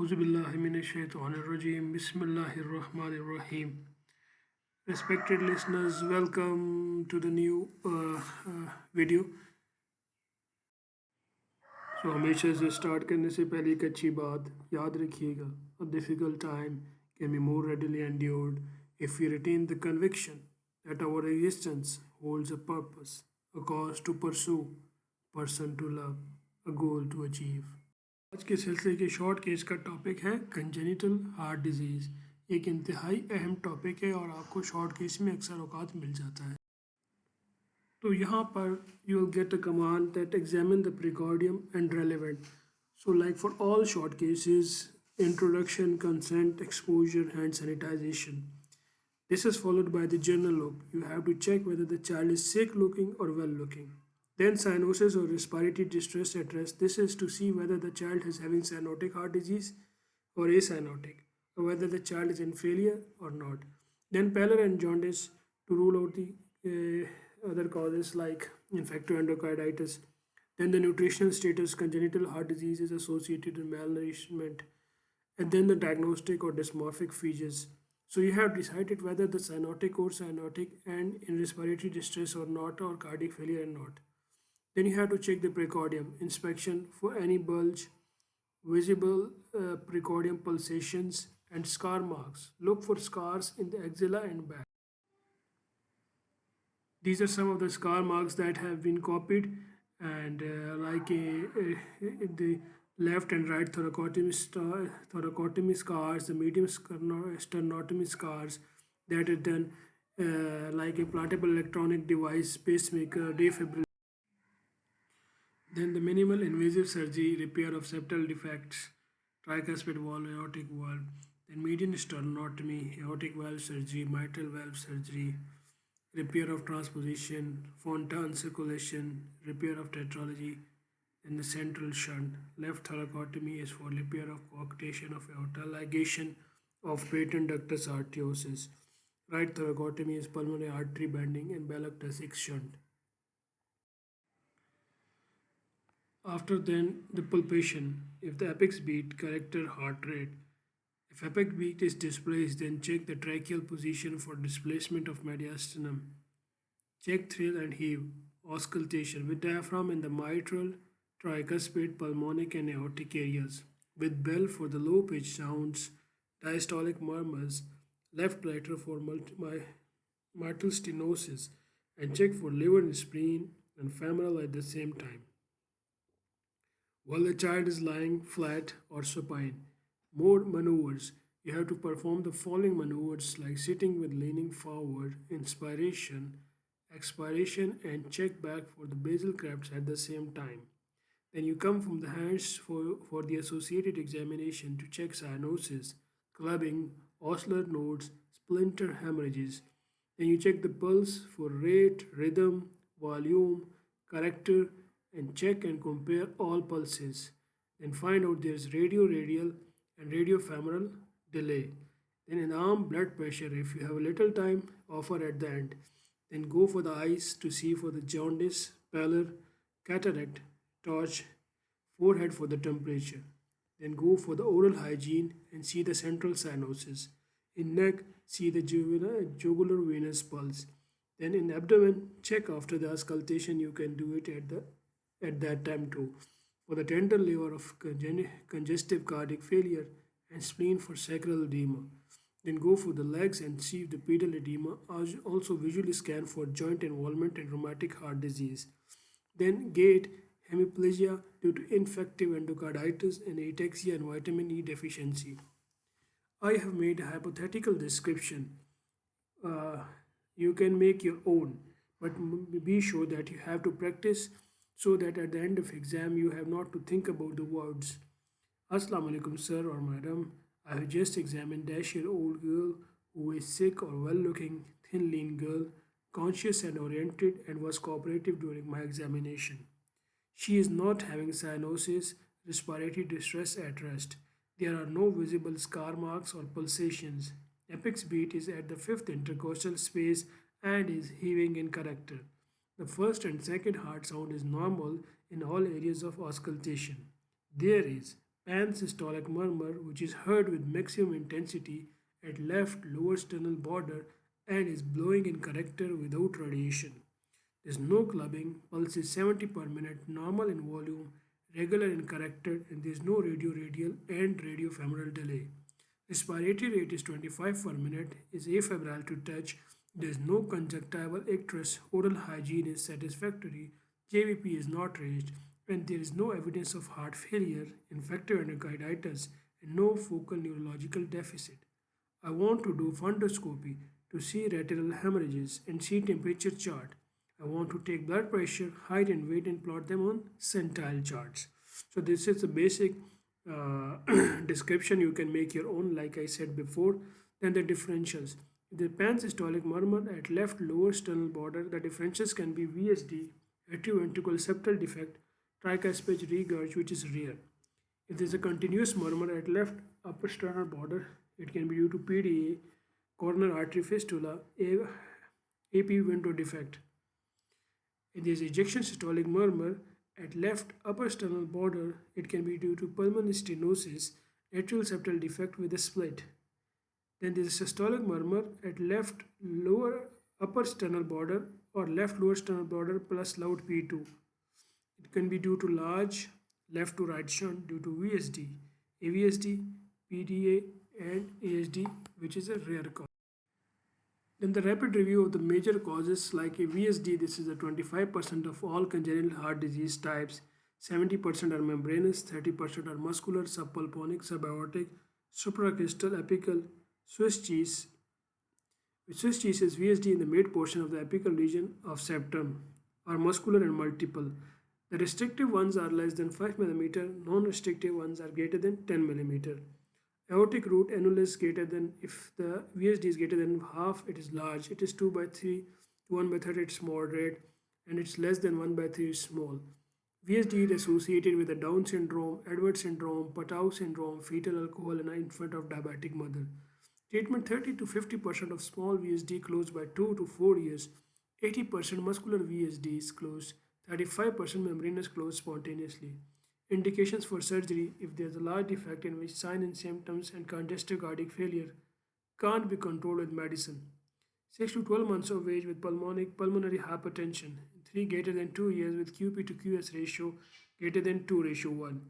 Auzubillahiminash-shaytanir-rajim. Bismillahir-Rahmanir-Rahim. Respected listeners, welcome to the new video. So हमेशा से start करने से पहले एक अच्छी बात याद रखिएगा. A difficult time can be more readily endured if we retain the conviction that our existence holds a purpose, a cause to pursue, person to love, a goal to achieve. आज के सिलसिले के शॉर्ट केस का topic है congenital heart disease. एक इंतहाई अहम topic है और आपको शॉर्ट केस में अक्सर औकात मिल जाता है. तो यहाँ पर you will get a command that examine the precordium and relevant. So like for all short cases, introduction, consent, exposure, hand sanitization. This is followed by the general look. You have to check whether the child is sick looking or well looking. Then cyanosis or respiratory distress at rest. This is to see whether the child is having cyanotic heart disease or acyanotic, or whether the child is in failure or not. Then pallor and jaundice to rule out the other causes like infectoendocarditis. Then the nutritional status, congenital heart disease is associated with malnourishment. And then the diagnostic or dysmorphic features. So you have decided whether the cyanotic or cyanotic and in respiratory distress or not, or cardiac failure or not. Then you have to check the precordium inspection for any bulge, visible precordium pulsations, and scar marks. Look for scars in the axilla and back. These are some of the scar marks that have been copied, and the left and right thoracotomy scars, the medium sternotomy scars that are done like implantable electronic device, pacemaker, defibrillator. Then the minimal invasive surgery, repair of septal defects, tricuspid valve, aortic valve. Then median sternotomy, aortic valve surgery, mitral valve surgery, repair of transposition, Fontan circulation, repair of tetralogy, and the central shunt. Left thoracotomy is for repair of coarctation of aorta, ligation of patent ductus arteriosus. Right thoracotomy is pulmonary artery bending and balloc-thoracic shunt. After then, the pulpation. If the apex beat, character heart rate. If apex beat is displaced, then check the tracheal position for displacement of mediastinum. Check thrill and heave, auscultation with diaphragm in the mitral, tricuspid, pulmonic and aortic areas. With bell for the low pitch sounds, diastolic murmurs, left bladder for mitral stenosis, and check for liver and spleen and femoral at the same time. While the child is lying flat or supine, more maneuvers. You have to perform the following maneuvers like sitting with leaning forward, inspiration, expiration, and check back for the basal clefts at the same time. Then you come from the hands for the associated examination to check cyanosis, clubbing, oscillatory nodes, splinter hemorrhages. Then you check the pulse for rate, rhythm, volume, character, and check and compare all pulses. Then find out there's radio-radial and radiofemoral delay. Then in arm blood pressure, if you have a little time, offer at the end. Then go for the eyes to see for the jaundice, pallor, cataract, torch, forehead for the temperature. Then go for the oral hygiene and see the central cyanosis. In neck, see the jugular venous pulse. Then in abdomen, check after the auscultation. You can do it at that time too. For the tender liver of congestive cardiac failure and spleen for sacral edema. Then go for the legs and see the pedal edema. Also visually scan for joint involvement and rheumatic heart disease. Then gait, hemiplegia due to infective endocarditis and ataxia and vitamin E deficiency. I have made a hypothetical description. Uh, you can make your own, but be sure that you have to practice so that at the end of exam you have not to think about the words. Assalamu alaikum sir or madam. I have just examined dash-year-old girl who is sick or well-looking, thin, lean girl, conscious and oriented, and was cooperative during my examination. She is not having cyanosis, respiratory distress at rest. There are no visible scar marks or pulsations. Apex beat is at the fifth intercostal space and is heaving in character. The first and second heart sound is normal in all areas of auscultation. There is Pansystolic murmur, which is heard with maximum intensity at left lower sternal border and is blowing in character without radiation. There's no clubbing, pulse is 70 per minute, normal in volume, regular in character, and there's no radio-radial and radiofemoral delay. Respiratory rate is 25 per minute, is afebrile to touch, there's no conjunctival icterus, oral hygiene is satisfactory, JVP is not raised, and there is no evidence of heart failure, infective endocarditis, and no focal neurological deficit. I want to do fundoscopy to see retinal hemorrhages and see temperature chart. I want to take blood pressure, height and weight and plot them on centile charts. So this is the basic uh, description. You can make your own like I said before. Then the differentials. The pansystolic murmur at left lower sternal border, the differentials can be VSD, atrioventricular septal defect, tricuspid regurg, which is rare. If there is a continuous murmur at left upper sternal border, it can be due to PDA, coronary artery fistula, AP window defect. If there is ejection systolic murmur at left upper sternal border, it can be due to pulmonary stenosis, atrial septal defect with a split. Then there is a systolic murmur at left lower upper sternal border or left lower sternal border plus loud P2. It can be due to large left to right shunt due to VSD, AVSD, PDA, and ASD, which is a rare cause. Then the rapid review of the major causes like a VSD, this is a 25% of all congenital heart disease types, 70% are membranous, 30% are muscular, subpulmonic, subaortic, supracrystal, apical, Swiss cheese. With Swiss cheese is VSD in the mid portion of the apical region of septum, are muscular and multiple. The restrictive ones are less than 5 mm, non-restrictive ones are greater than 10 mm. Aortic root annulus greater than, if the VSD is greater than half, it is large. It is 2 by 3 to 1 by 30, it's moderate, and it's less than 1 by 3 is small. VSD is associated with the Down syndrome, Edwards syndrome, Patau syndrome, fetal alcohol in an infant of diabetic mother. Treatment 30 to 50% of small VSD closed by 2 to 4 years. 80% muscular VSD is closed. 35% membranous closed spontaneously. Indications for surgery if there is a large defect in which signs and symptoms and congestive cardiac failure can't be controlled with medicine. 6 to 12 months of age with pulmonary hypertension. 3 greater than 2 years with QP to QS ratio greater than 2:1.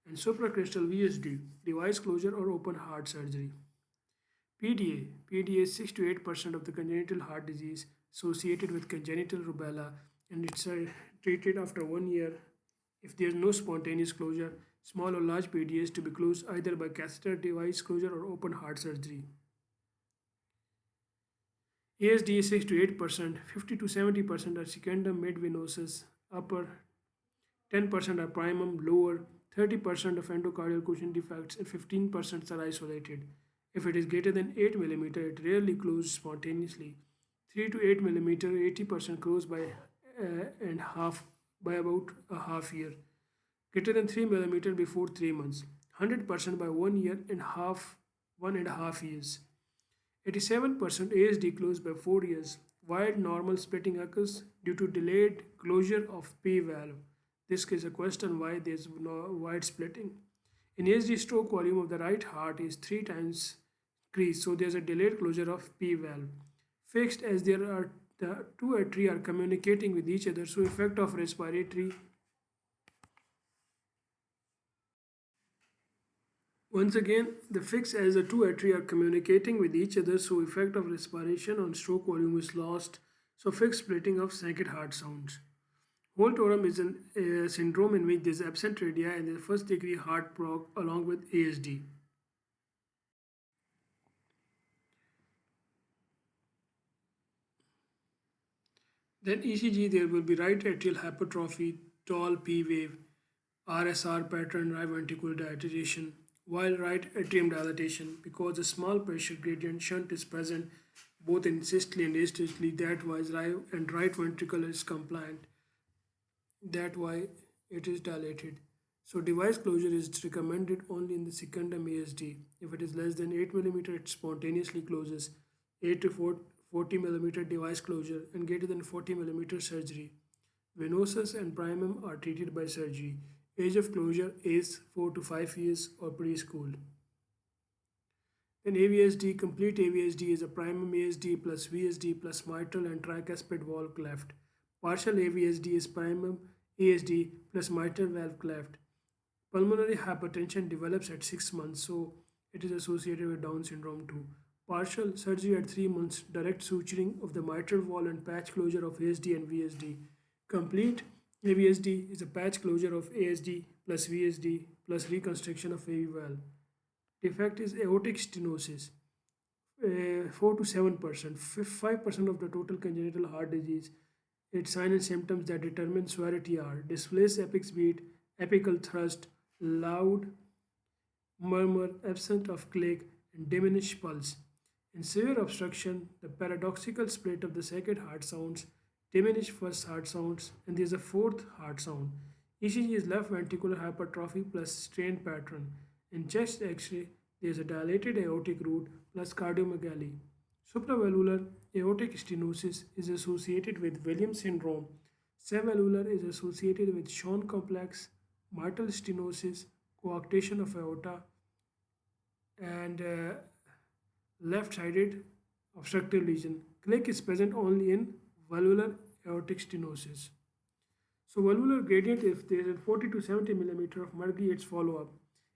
And supracrystal VSD, device closure or open heart surgery. PDA is 6 to 8% of the congenital heart disease associated with congenital rubella, and it's treated after 1 year. If there is no spontaneous closure, small or large PDA is to be closed either by catheter device closure or open heart surgery. ASD is 6 to 8%, 50 to 70% are secundum mid venosus upper, 10% are primum lower, 30% of endocardial cushion defects, and 15% are isolated. If it is greater than 8 mm, it rarely closes spontaneously. 3 to 8 mm, 80% close and half by about a half year. Greater than 3 mm before 3 months. 100% by 1 year and 1.5 years. 87% ASD closed by 4 years. Wide normal splitting occurs due to delayed closure of P valve. This is a question why there is no wide splitting. In ASD, stroke volume of the right heart is 3 times increased, so there is a delayed closure of P valve. Fixed as there are the two atria are communicating with each other, so effect of respiratory. Once again, the fix as the two atria are communicating with each other, so effect of respiration on stroke volume is lost, so fixed splitting of second heart sounds. Holt-Oram is a syndrome in which there is absent radii and the first degree heart block along with ASD. Then ECG, there will be right atrial hypertrophy, tall P wave, RSR pattern, right ventricular dilatation, while right atrium dilatation, because the small pressure gradient shunt is present both in systole and asystole, that why right and right ventricle is compliant, that why it is dilated. So device closure is recommended only in the secundum ASD. If it is less than 8 mm, it spontaneously closes. 8 to 40 mm device closure and greater than 40 mm surgery. Venosus and primum are treated by surgery. Age of closure is 4 to 5 years or preschool. Then AVSD, complete AVSD is a primum ASD plus VSD plus mitral and tricuspid valve cleft. Partial AVSD is primum ASD plus mitral valve cleft. Pulmonary hypertension develops at 6 months, so it is associated with Down syndrome too. Partial surgery at 3 months, direct suturing of the mitral wall and patch closure of ASD and VSD. Complete AVSD is a patch closure of ASD plus VSD plus reconstruction of AV valve. Defect is aortic stenosis, 4 to 7%, 5% of the total congenital heart disease. Its signs and symptoms that determine severity are displaced apex beat, apical thrust, loud murmur, absence of click, and diminished pulse. In severe obstruction, the paradoxical split of the second heart sounds, diminished first heart sounds, and there is a fourth heart sound. ECG is left ventricular hypertrophy plus strain pattern. In chest X-ray, there is a dilated aortic root plus cardiomegaly. Supravalvular aortic stenosis is associated with Williams syndrome. Subvalvular is associated with Shawn complex, mitral stenosis, coarctation of aorta, and left-sided obstructive lesion. Click is present only in valvular aortic stenosis. So valvular gradient, if there is 40 to 70 millimeter of mercury, its follow-up.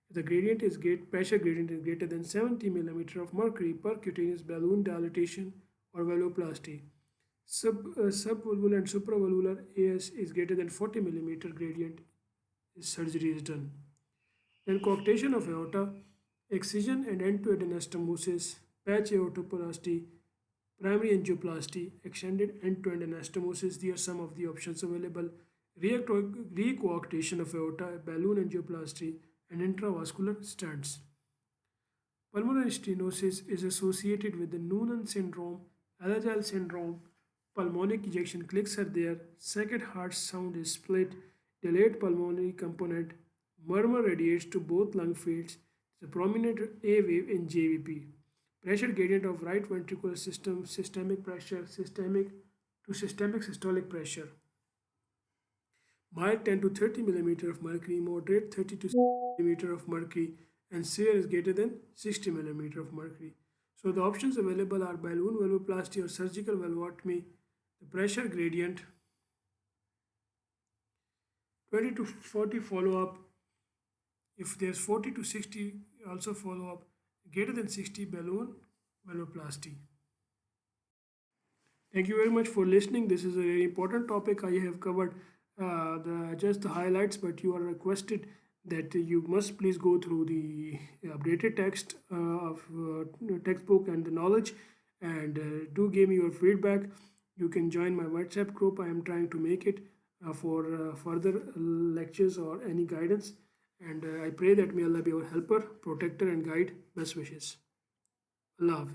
If the gradient is pressure gradient is greater than 70 millimeter of mercury, percutaneous balloon dilatation or valvuloplasty. Subvalvular and supravalvular AS is greater than 40 millimeter gradient, surgery is done. Then coarctation of aorta, excision and end-to-end anastomosis, patch aortoplasty, primary angioplasty, extended end-to-end anastomosis. These are some of the options available. Recoarctation of aorta, balloon angioplasty, and intravascular stents. Pulmonary stenosis is associated with the Noonan syndrome, Alagille syndrome, pulmonic ejection clicks are there, second heart sound is split, delayed pulmonary component, murmur radiates to both lung fields, the prominent A wave in JVP. Pressure gradient of right ventricular system, systemic pressure, systemic to systemic systolic pressure. Mild 10 to 30 millimeter of mercury, moderate 30 to 60 millimeter of mercury, and severe is greater than 60 millimeter of mercury. So the options available are balloon valvuloplasty or surgical valvotomy. The pressure gradient 20 to 40 follow-up. If there's 40 to 60 also follow-up, greater than 60 balloon valvuloplasty. Thank you very much for listening. This is a very important topic. I have covered just the highlights, but you are requested that you must please go through the updated text of textbook and the knowledge, and do give me your feedback. You can join my WhatsApp group. I am trying to make it for further lectures or any guidance, and I pray that may Allah be our helper, protector, and guide. Best wishes. Allah Hafiz.